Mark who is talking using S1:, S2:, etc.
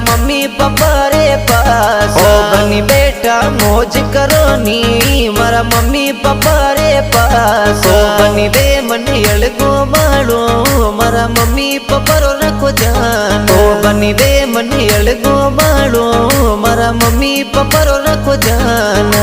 S1: Mummy papa रे पास ओ बनी बेटा मौज करो नी मारा मम्मी पप्पा रे पास ओ बनी बे मनी अलगो बाड़ो मारा मम्मी पप्पा रो रखो जान ओ बनी बे मनी अलगो बाड़ो मारा मम्मी पप्पा रो रखो जान।